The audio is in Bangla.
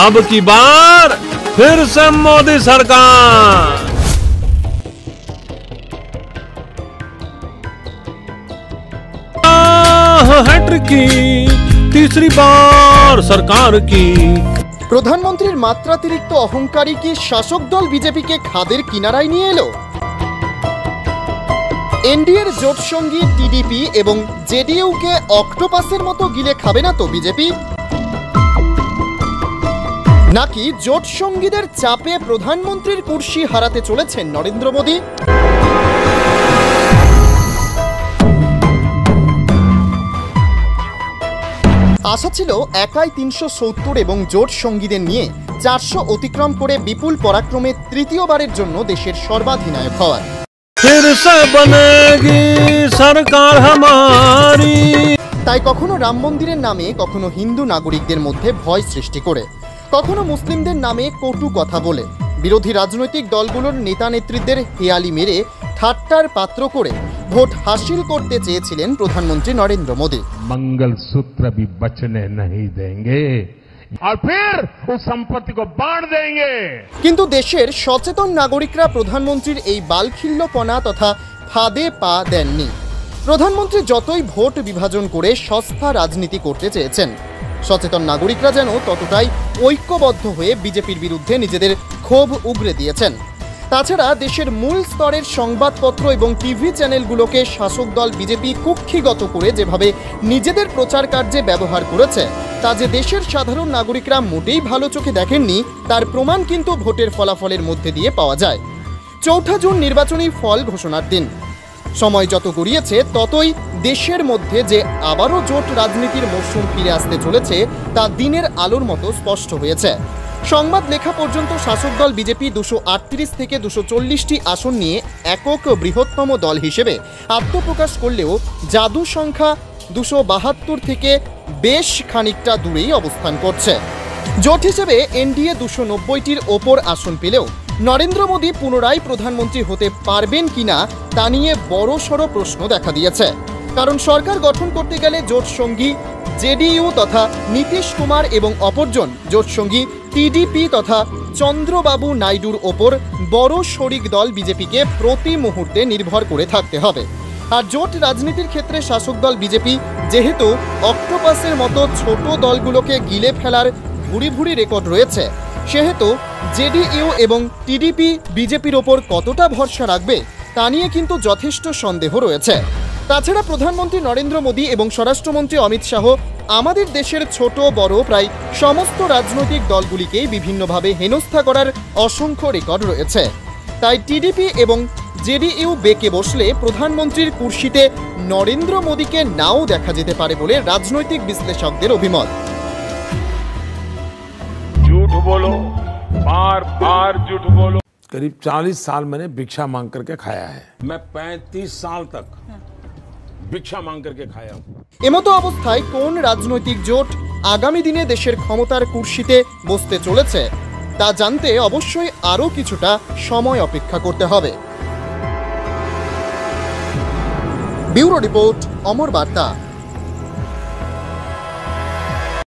अब की बार फिर से मोदी सरकार। हैट्रिक की तीसरी बार सरकार की। প্রধানমন্ত্রীর মাত্রাতিরিক্ত অহংকারী কি শাসক দল বিজেপিকে খাদের কিনারায় নিয়ে এলো? এনডিএর জোট সঙ্গী টিডিপি এবং জেডিইউকে অক্টোপাসের মতো গিলে খাবে না তো বিজেপি? নাকি জোট সঙ্গীদের চাপে প্রধানমন্ত্রীর কুর্সি হারাতে চলেছেন নরেন্দ্র মোদী? আশা ছিল একাই ৩৭০ এবং জোট সঙ্গীদের নিয়ে ৪০০ অতিক্রম করে বিপুল পরাক্রমে তৃতীয়বারের জন্য দেশের সর্বাধিনায়ক হওয়ার। তাই কখনো রাম মন্দিরের নামে, কখনো হিন্দু নাগরিকদের মধ্যে ভয় সৃষ্টি করে, কখনো মুসলিমদের নামে কটু কথা বলে, বিরোধী রাজনৈতিক দলগুলোর নেতা নেত্রীদের হেয়ালি মেরে ঠাট্টার পাত্র করে ভোট হাসিল করতে চেয়েছিলেন প্রধানমন্ত্রী নরেন্দ্র মোদী। मंगलसूत्र भी बचने नहीं देंगे और फिर उस संपत्ति को बांट देंगे। কিন্তু দেশের সচেতন নাগরিকরা প্রধানমন্ত্রীর এই বালখিল্যপনা তথা ফাঁদে পা দেননি। প্রধানমন্ত্রী যতই ভোট বিভাজন করে সস্তা রাজনীতি করতে চেয়েছেন, সচেতন নাগরিকরা যেন ততটাই ঐক্যবদ্ধ হয়ে বিজেপির বিরুদ্ধে নিজেদের ক্ষোভ উগরে দিয়েছেন। তাছাড়া দেশের মূল স্তরের সংবাদপত্র এবং টিভি চ্যানেলগুলোকে শাসক দল বিজেপি কুক্ষিগত করে যেভাবে নিজেদের প্রচার কার্যে ব্যবহার করেছে, তা যে দেশের সাধারণ নাগরিকরা মোটেই ভালো চোখে দেখেননি তার প্রমাণ কিন্তু ভোটের ফলাফলের মধ্যে দিয়ে পাওয়া যায়। ৪ জুন নির্বাচনী ফল ঘোষণার দিন। সময় যত গড়িয়েছে ততই দেশের মধ্যে যে আবারও জোট রাজনীতির মরশুম ফিরে আসতে চলেছে তা দিনের আলোর মতো স্পষ্ট হয়েছে। সংবাদ লেখা পর্যন্ত শাসক দল বিজেপি ২৩৮ থেকে ২৪০টি আসন নিয়ে একক বৃহত্তম দল হিসেবে আত্মপ্রকাশ করলেও জাদু সংখ্যা ২৭২ থেকে বেশ খানিকটা দূরেই অবস্থান করছে। জোট হিসেবে এনডিএ ২৯০টির ওপর আসন পেলেও নরেন্দ্র মোদী পুনরায় প্রধানমন্ত্রী হতে পারবেন কিনা তা নিয়ে বড়সড় প্রশ্ন দেখা দিয়েছে। কারণ সরকার গঠন করতে গেলে জোট সঙ্গী জেডিইউ তথা নীতিশ কুমার এবং অপরজন জোট সঙ্গী টিডিপি তথা চন্দ্রবাবু নাইডুর ওপর বড় শরিক দল বিজেপিকে প্রতি মুহূর্তে নির্ভর করে থাকতে হবে। আর জোট রাজনীতির ক্ষেত্রে শাসক দল বিজেপি যেহেতু অক্টোপাসের মতো ছোট দলগুলোকে গিলে ফেলার ভুরি ভুরি রেকর্ড রয়েছে, সেহেতু জেডিইউ এবং টিডিপি বিজেপির ওপর কতটা ভরসা রাখবে তা নিয়ে কিন্তু যথেষ্ট সন্দেহ রয়েছে। তাছাড়া প্রধানমন্ত্রী নরেন্দ্র মোদী এবং স্বরাষ্ট্রমন্ত্রী অমিত শাহ আমাদের দেশের ছোট বড় প্রায় সমস্ত রাজনৈতিক দলগুলিকেই বিভিন্নভাবে হেনস্থা করার অসংখ্য রেকর্ড রয়েছে। তাই টিডিপি এবং জেডিইউ বেঁকে বসলে প্রধানমন্ত্রীর কুর্সিতে নরেন্দ্র মোদীকে নাও দেখা যেতে পারে বলে রাজনৈতিক বিশ্লেষকদের অভিমত। झूठ बोलो, बार बार झूठ बोलो। करीब 40 साल मैंने भिक्षा मांग करके खाया है। मैं 35 साल तक भिक्षा मांग करके खाया हूँ। এমতো অবস্থায় কোন রাজনৈতিক জোট আগামী দিনে দেশের ক্ষমতার কুর্সিতে বসতে চলেছে তা জানতে অবশ্যই আরও কিছুটা সময় অপেক্ষা করতে হবে। ব্যুরো রিপোর্ট, অমর বার্তা।